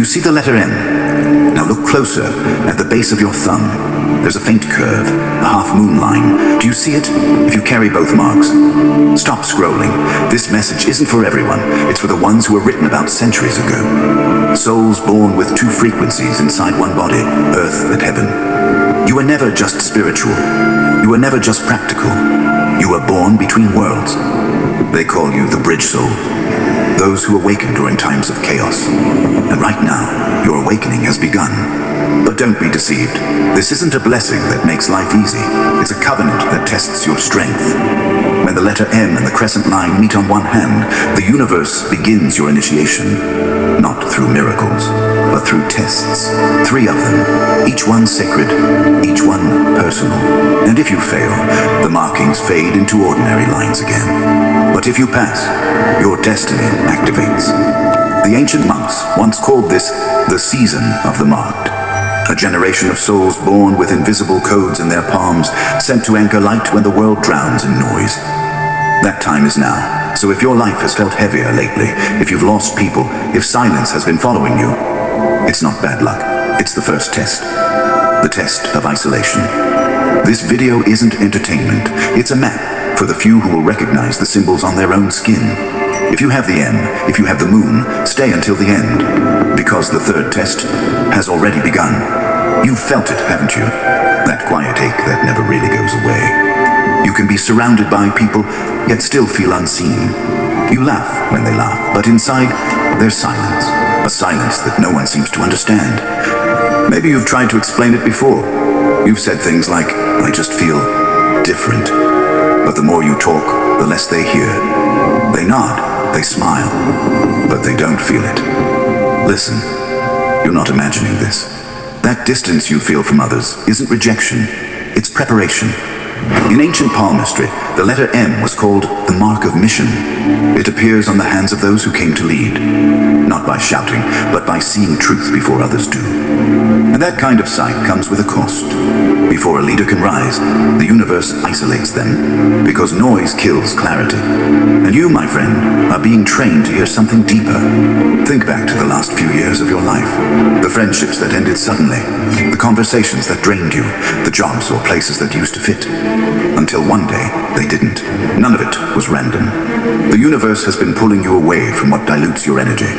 you see the letter N? Now look closer at the base of your thumb. There's a faint curve, a half-moon line. Do you see it? If you carry both marks, stop scrolling. This message isn't for everyone. It's for the ones who were written about centuries ago. Souls born with two frequencies inside one body, earth and heaven. You were never just spiritual. You were never just practical. You were born between worlds. They call you the bridge soul. Those who awaken during times of chaos. And right now, your awakening has begun. But don't be deceived. This isn't a blessing that makes life easy. It's a covenant that tests your strength. When the letter M and the crescent line meet on one hand, the universe begins your initiation. Not through miracles, but through tests. 3 of them, each one sacred, each one personal. And if you fail, the markings fade into ordinary lines again. But if you pass, your destiny activates. The ancient monks once called this the season of the marked. A generation of souls born with invisible codes in their palms, sent to anchor light when the world drowns in noise. That time is now. So if your life has felt heavier lately, if you've lost people, if silence has been following you, it's not bad luck. It's the first test. The test of isolation. This video isn't entertainment. It's a map for the few who will recognize the symbols on their own skin. If you have the M, if you have the moon, stay until the end, because the third test has already begun. You've felt it, haven't you? That quiet ache that never really goes away. You can be surrounded by people, yet still feel unseen. You laugh when they laugh, but inside, there's silence. A silence that no one seems to understand. Maybe you've tried to explain it before. You've said things like, I just feel different. But the more you talk, the less they hear. They nod. They smile, but they don't feel it. Listen, you're not imagining this. That distance you feel from others isn't rejection, it's preparation. In ancient palmistry, the letter M was called the mark of mission. It appears on the hands of those who came to lead, not by shouting, but by seeing truth before others do. And that kind of sight comes with a cost. Before a leader can rise, the universe isolates them, because noise kills clarity. And you, my friend, are being trained to hear something deeper. Think back to the last few years of your life. The friendships that ended suddenly, the conversations that drained you, the jobs or places that used to fit. Until one day, they didn't. None of it was random. The universe has been pulling you away from what dilutes your energy.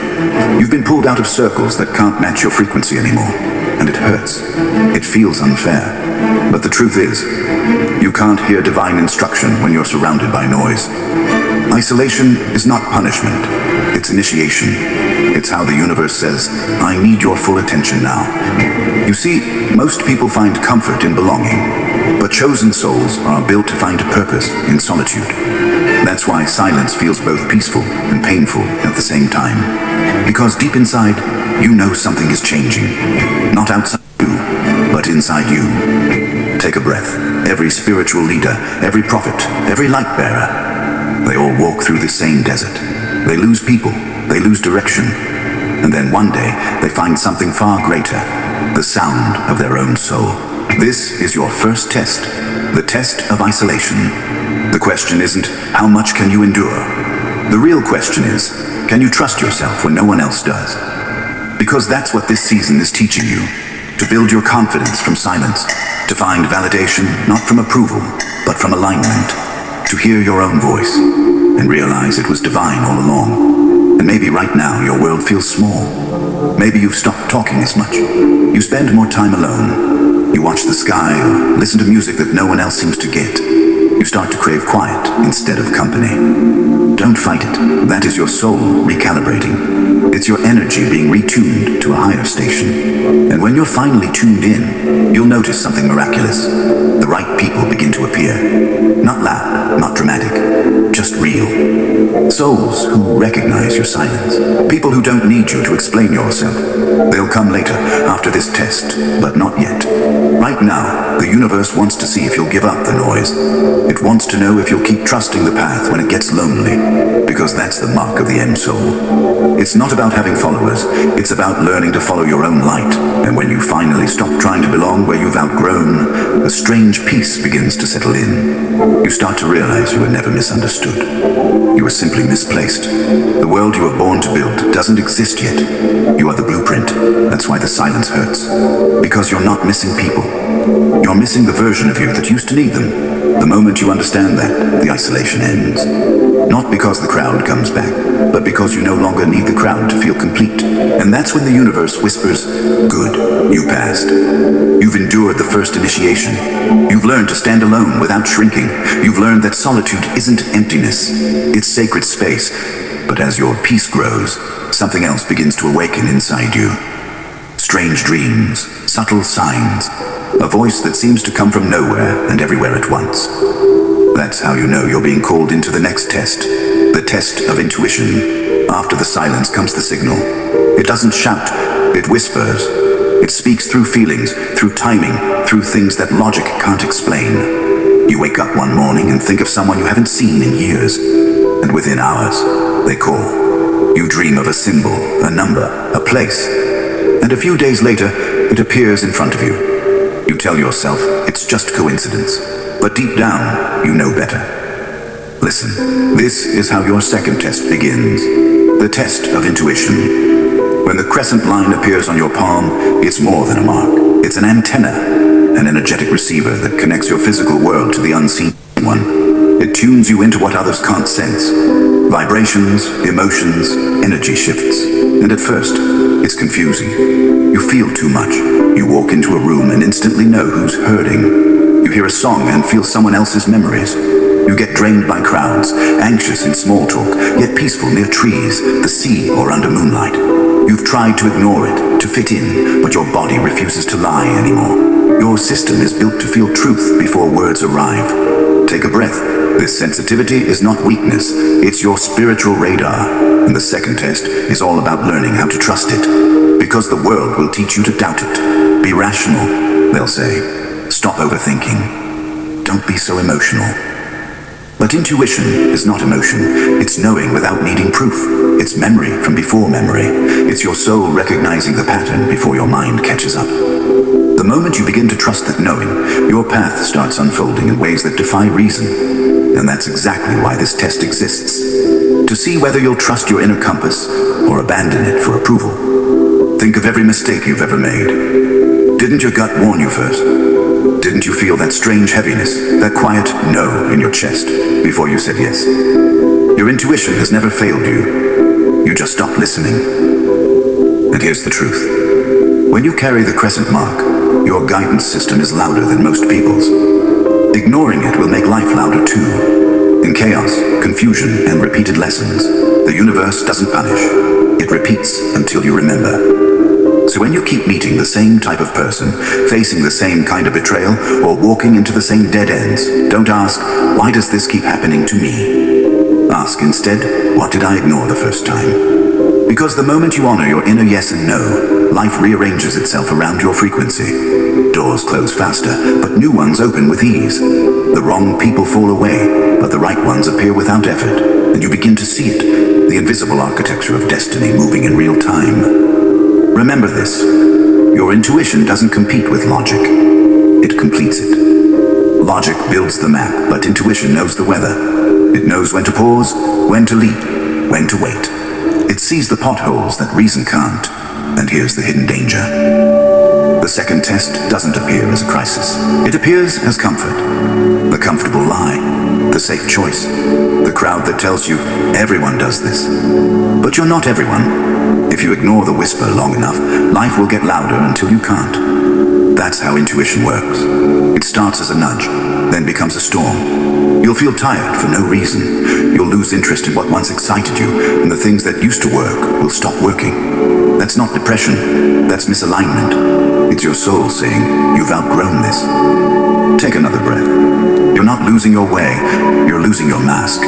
You've been pulled out of circles that can't match your frequency anymore. And it hurts. It feels unfair. But the truth is, you can't hear divine instruction when you're surrounded by noise. Isolation is not punishment. It's initiation. It's how the universe says, I need your full attention now. You see, most people find comfort in belonging, but chosen souls are built to find purpose in solitude. That's why silence feels both peaceful and painful at the same time. Because deep inside, you know something is changing. Not outside you, but inside you. Take a breath. Every spiritual leader, every prophet, every light bearer, they all walk through the same desert. They lose people, they lose direction. And then one day, they find something far greater, the sound of their own soul. This is your first test, the test of isolation. The question isn't, how much can you endure? The real question is, can you trust yourself when no one else does? Because that's what this season is teaching you. To build your confidence from silence. To find validation not from approval, but from alignment. To hear your own voice and realize it was divine all along. And maybe right now your world feels small. Maybe you've stopped talking as much. You spend more time alone. You watch the sky or listen to music that no one else seems to get. You start to crave quiet instead of company. Don't fight it. That is your soul recalibrating. It's your energy being retuned to a higher station. And when you're finally tuned in, you'll notice something miraculous. The right people begin to appear. Not loud, not dramatic, just real. Souls who recognize your silence. People who don't need you to explain yourself. They'll come later, after this test, but not yet. Right now, the universe wants to see if you'll give up the noise. It wants to know if you'll keep trusting the path when it gets lonely, because that's the mark of the M soul. It's not about having followers, it's about learning to follow your own light. And when you finally stop trying to belong where you've outgrown, a strange peace begins to settle in. You start to realize you were never misunderstood. You were simply simply misplaced. The world you were born to build doesn't exist yet. You are the blueprint. That's why the silence hurts. Because you're not missing people. You're missing the version of you that used to need them. The moment you understand that, the isolation ends. Not because the crowd comes back, but because you no longer need the crowd to feel complete. And that's when the universe whispers, "Good, you passed. You've endured the first initiation. You've learned to stand alone without shrinking. You've learned that solitude isn't emptiness. It's sacred space. But as your peace grows, something else begins to awaken inside you. Strange dreams, subtle signs, a voice that seems to come from nowhere and everywhere at once. That's how you know you're being called into the next test, the test of intuition. After the silence comes the signal. It doesn't shout, it whispers. It speaks through feelings, through timing, through things that logic can't explain. You wake up one morning and think of someone you haven't seen in years, and within hours, they call. You dream of a symbol, a number, a place, and a few days later, it appears in front of you. You tell yourself it's just coincidence, but deep down, you know better. Listen, this is how your second test begins, the test of intuition. When the crescent line appears on your palm, it's more than a mark. It's an antenna, an energetic receiver that connects your physical world to the unseen one. It tunes you into what others can't sense. Vibrations, emotions, energy shifts. And at first, it's confusing. You feel too much. You walk into a room and instantly know who's hurting. You hear a song and feel someone else's memories. You get drained by crowds, anxious in small talk, yet peaceful near trees, the sea, or under moonlight. You've tried to ignore it, to fit in, but your body refuses to lie anymore. Your system is built to feel truth before words arrive. Take a breath. This sensitivity is not weakness, it's your spiritual radar. And the second test is all about learning how to trust it. Because the world will teach you to doubt it. Be rational, they'll say. Stop overthinking. Don't be so emotional. But intuition is not emotion. It's knowing without needing proof. It's memory from before memory. It's your soul recognizing the pattern before your mind catches up. The moment you begin to trust that knowing, your path starts unfolding in ways that defy reason. And that's exactly why this test exists. To see whether you'll trust your inner compass or abandon it for approval. Think of every mistake you've ever made. Didn't your gut warn you first? Didn't you feel that strange heaviness, that quiet no in your chest before you said yes? Your intuition has never failed you. You just stopped listening. And here's the truth. When you carry the crescent mark, your guidance system is louder than most people's. Ignoring it will make life louder too. In chaos, confusion, and repeated lessons, the universe doesn't punish. It repeats until you remember. So when you keep meeting the same type of person, facing the same kind of betrayal, or walking into the same dead ends, don't ask, why does this keep happening to me? Ask instead, what did I ignore the first time? Because the moment you honor your inner yes and no, life rearranges itself around your frequency. Doors close faster, but new ones open with ease. The wrong people fall away, but the right ones appear without effort, and you begin to see it, the invisible architecture of destiny moving in real time. Remember this, your intuition doesn't compete with logic, it completes it. Logic builds the map, but intuition knows the weather. It knows when to pause, when to leap, when to wait. It sees the potholes that reason can't, and here's the hidden danger. The second test doesn't appear as a crisis. It appears as comfort. The comfortable lie, the safe choice, the crowd that tells you everyone does this. But you're not everyone. If you ignore the whisper long enough, life will get louder until you can't. That's how intuition works. It starts as a nudge, then becomes a storm. You'll feel tired for no reason. You'll lose interest in what once excited you, and the things that used to work will stop working. That's not depression, that's misalignment. It's your soul saying, you've outgrown this. Take another breath. You're not losing your way, you're losing your mask.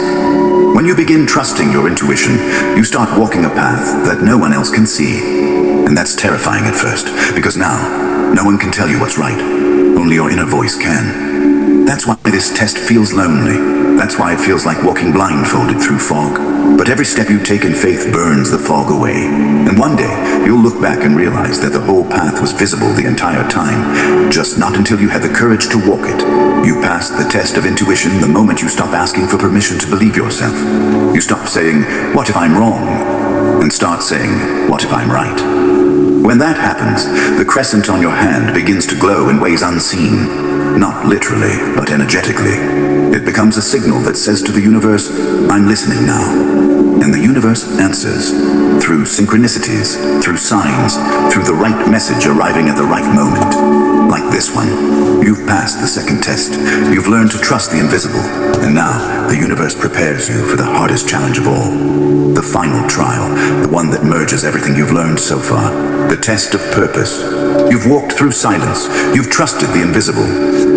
When you begin trusting your intuition, you start walking a path that no one else can see. And that's terrifying at first, because now, no one can tell you what's right. Only your inner voice can. That's why this test feels lonely. That's why it feels like walking blindfolded through fog. But every step you take in faith burns the fog away. And one day, you'll look back and realize that the whole path was visible the entire time, just not until you had the courage to walk it. You passed the test of intuition the moment you stop asking for permission to believe yourself. You stop saying, "What if I'm wrong?" and start saying, "What if I'm right?" When that happens, the crescent on your hand begins to glow in ways unseen, not literally, but energetically. It becomes a signal that says to the universe, "I'm listening now." And the universe answers, through synchronicities, through signs, through the right message arriving at the right moment. Like this one. You've passed the second test. You've learned to trust the invisible. And now, the universe prepares you for the hardest challenge of all. The final trial, the one that merges everything you've learned so far. The test of purpose. You've walked through silence. You've trusted the invisible.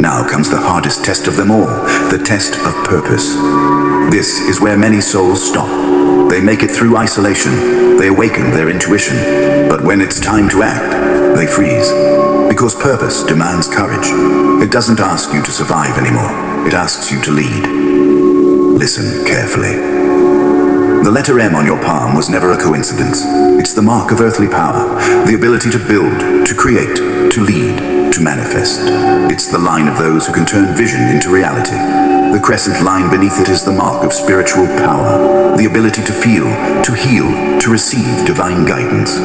Now comes the hardest test of them all, the test of purpose. This is where many souls stop. They make it through isolation. They awaken their intuition. But when it's time to act, they freeze. Because purpose demands courage. It doesn't ask you to survive anymore. It asks you to lead. Listen carefully. The letter M on your palm was never a coincidence. It's the mark of earthly power, the ability to build, to create, to lead, to manifest. It's the line of those who can turn vision into reality. The crescent line beneath it is the mark of spiritual power, the ability to feel, to heal, to receive divine guidance.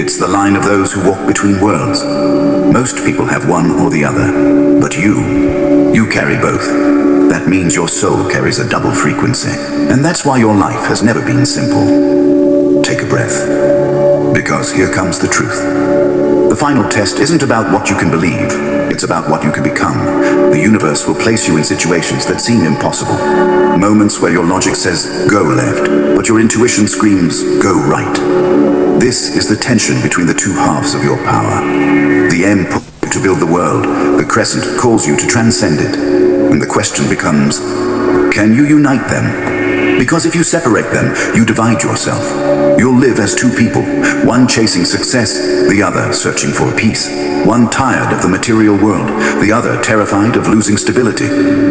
It's the line of those who walk between worlds. Most people have one or the other, but you carry both. That means your soul carries a double frequency, and that's why your life has never been simple. Take a breath, because here comes the truth. The final test isn't about what you can believe, it's about what you can become. The universe will place you in situations that seem impossible. Moments where your logic says, go left, but your intuition screams, go right. This is the tension between the two halves of your power. The M pulls you to build the world, the crescent calls you to transcend it. And the question becomes, can you unite them? Because if you separate them, you divide yourself. You'll live as two people, one chasing success, the other searching for peace. One tired of the material world, the other terrified of losing stability.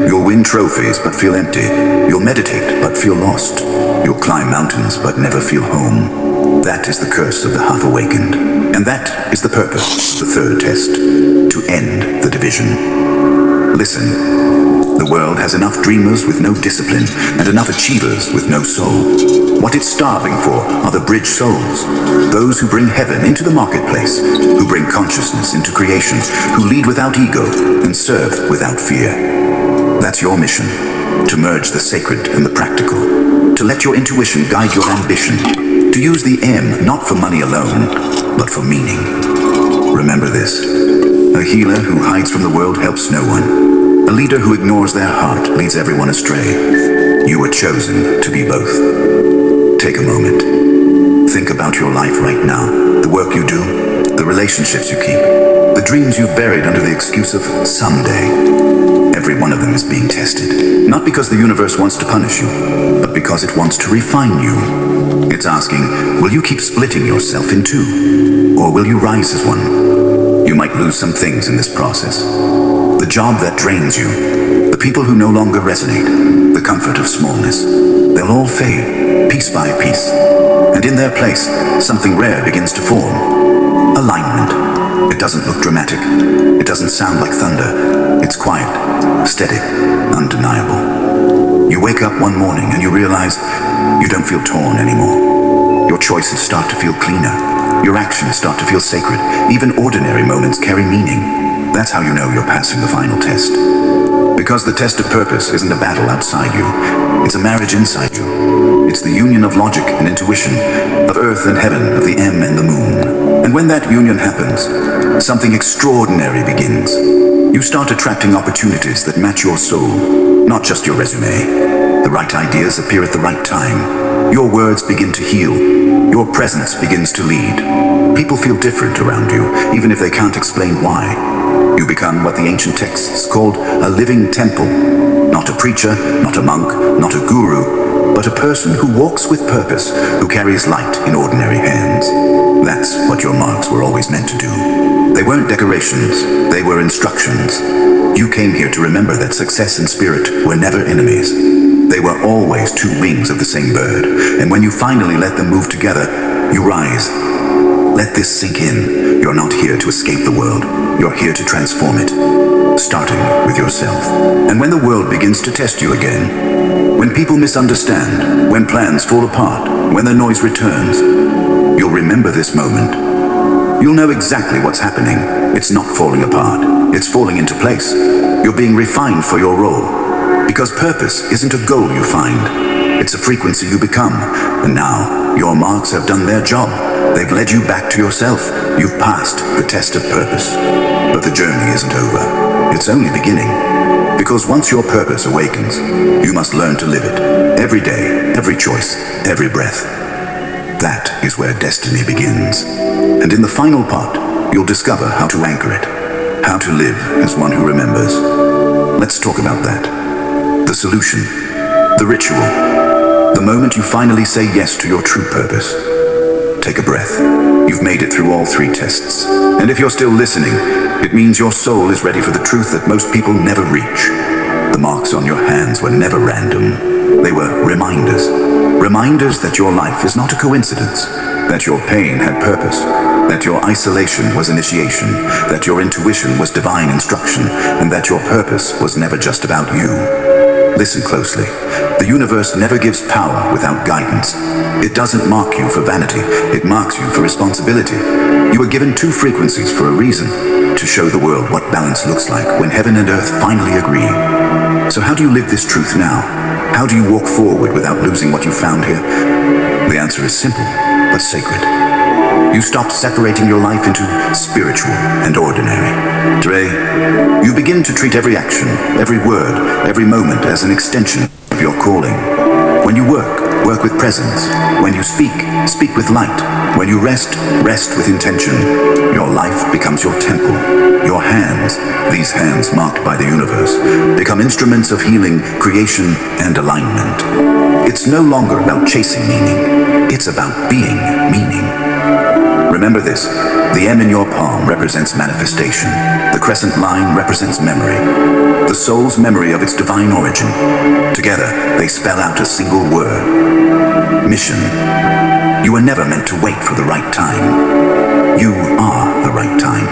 You'll win trophies but feel empty. You'll meditate but feel lost. You'll climb mountains but never feel home. That is the curse of the half-awakened. And that is the purpose, the third test, to end the division. Listen. The world has enough dreamers with no discipline and enough achievers with no soul. What it's starving for are the bridge souls, those who bring heaven into the marketplace, who bring consciousness into creation, who lead without ego and serve without fear. That's your mission, to merge the sacred and the practical, to let your intuition guide your ambition, to use the M not for money alone, but for meaning. Remember this, a healer who hides from the world helps no one. A leader who ignores their heart leads everyone astray. You were chosen to be both. Take a moment. Think about your life right now, the work you do, the relationships you keep, the dreams you've buried under the excuse of someday. Every one of them is being tested, not because the universe wants to punish you, but because it wants to refine you. It's asking, will you keep splitting yourself in two, or will you rise as one? You might lose some things in this process. The job that drains you, the people who no longer resonate, the comfort of smallness, they'll all fade, piece by piece. And in their place, something rare begins to form. Alignment. It doesn't look dramatic. It doesn't sound like thunder. It's quiet, steady, undeniable. You wake up one morning and you realize you don't feel torn anymore. Your choices start to feel cleaner. Your actions start to feel sacred. Even ordinary moments carry meaning. That's how you know you're passing the final test. Because the test of purpose isn't a battle outside you. It's a marriage inside you. It's the union of logic and intuition, of earth and heaven, of the M and the moon. And when that union happens, something extraordinary begins. You start attracting opportunities that match your soul, not just your resume. The right ideas appear at the right time. Your words begin to heal. Your presence begins to lead. People feel different around you, even if they can't explain why. You become what the ancient texts called a living temple. Not a preacher, not a monk, not a guru, but a person who walks with purpose, who carries light in ordinary hands. That's what your marks were always meant to do. They weren't decorations, they were instructions. You came here to remember that success and spirit were never enemies. They were always two wings of the same bird, and when you finally let them move together, you rise. Let this sink in. You're not here to escape the world. You're here to transform it, starting with yourself. And when the world begins to test you again, when people misunderstand, when plans fall apart, when the noise returns, you'll remember this moment. You'll know exactly what's happening. It's not falling apart. It's falling into place. You're being refined for your role. Because purpose isn't a goal you find. It's a frequency you become. And now, your marks have done their job. They've led you back to yourself. You've passed the test of purpose. But the journey isn't over. It's only beginning. Because once your purpose awakens, you must learn to live it. Every day, every choice, every breath. That is where destiny begins. And in the final part, you'll discover how to anchor it. How to live as one who remembers. Let's talk about that. The solution. The ritual. The moment you finally say yes to your true purpose. Take a breath. You've made it through all 3 tests. And if you're still listening, it means your soul is ready for the truth that most people never reach. The marks on your hands were never random. They were reminders. Reminders that your life is not a coincidence. That your pain had purpose. That your isolation was initiation. That your intuition was divine instruction. And that your purpose was never just about you. Listen closely. The universe never gives power without guidance. It doesn't mark you for vanity. It marks you for responsibility. You were given 2 frequencies for a reason. To show the world what balance looks like when heaven and earth finally agree. So how do you live this truth now? How do you walk forward without losing what you found here? The answer is simple, but sacred. You stop separating your life into spiritual and ordinary. Today, you begin to treat every action, every word, every moment as an extension of your calling. When you work with presence. When you speak with light. When you rest with intention. Your life becomes your temple. Your hands, these hands marked by the universe, become instruments of healing, creation, and alignment. It's no longer about chasing meaning. It's about being meaning. Remember this, the M in your palm represents manifestation. The crescent line represents memory. The soul's memory of its divine origin. Together, they spell out a single word. Mission. You were never meant to wait for the right time. You are the right time.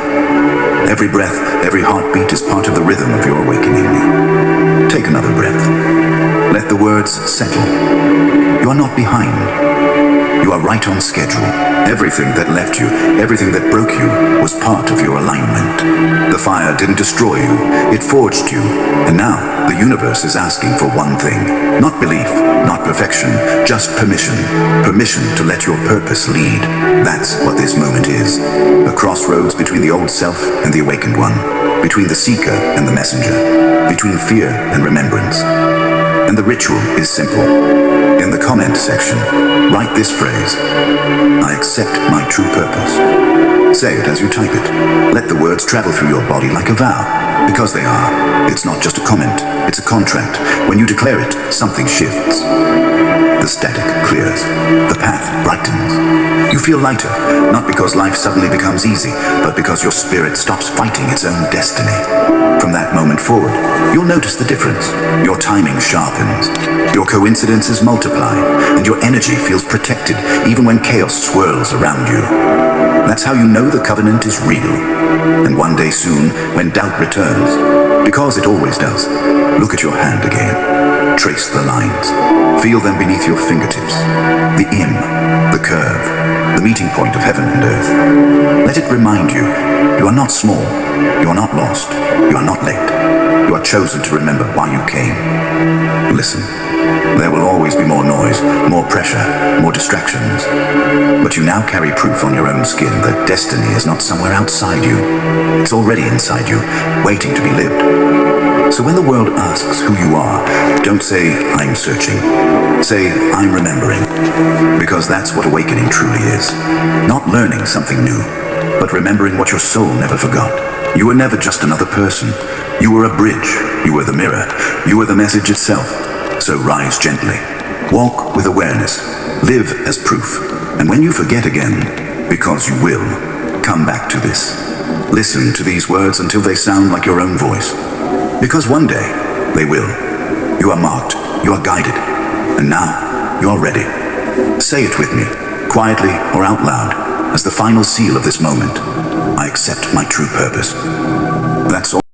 Every breath, every heartbeat is part of the rhythm of your awakening. Take another breath. Let the words settle. You are not behind. You are right on schedule. Everything that left you, everything that broke you, was part of your alignment. The fire didn't destroy you, it forged you. And now, the universe is asking for one thing. Not belief, not perfection, just permission. Permission to let your purpose lead. That's what this moment is. A crossroads between the old self and the awakened one. Between the seeker and the messenger. Between fear and remembrance. And the ritual is simple. In the comment section, write this phrase: I accept my true purpose. Say it as you type it. Let the words travel through your body like a vow, because they are. It's not just a comment, it's a contract. When you declare it, something shifts. The static clears. The path brightens. You feel lighter, not because life suddenly becomes easy, but because your spirit stops fighting its own destiny. From that moment forward, you'll notice the difference. Your timing sharpens. Your coincidences multiply, and your energy feels protected even when chaos swirls around you. That's how you know the covenant is real. And one day soon, when doubt returns, because it always does, look at your hand again. Trace the lines. Feel them beneath your fingertips. The in, the curve, the meeting point of heaven and earth. Let it remind you, you are not small, you are not lost, you are not late. You are chosen to remember why you came. Listen, there will always be more noise, more pressure, more distractions. But you now carry proof on your own skin that destiny is not somewhere outside you. It's already inside you, waiting to be lived. So when the world asks who you are, don't say, I'm searching. Say, I'm remembering. Because that's what awakening truly is. Not learning something new, but remembering what your soul never forgot. You were never just another person. You were a bridge. You were the mirror. You were the message itself. So rise gently. Walk with awareness. Live as proof. And when you forget again, because you will, come back to this. Listen to these words until they sound like your own voice. Because one day, they will. You are marked, you are guided, and now you are ready. Say it with me, quietly or out loud, as the final seal of this moment. I accept my true purpose. That's all.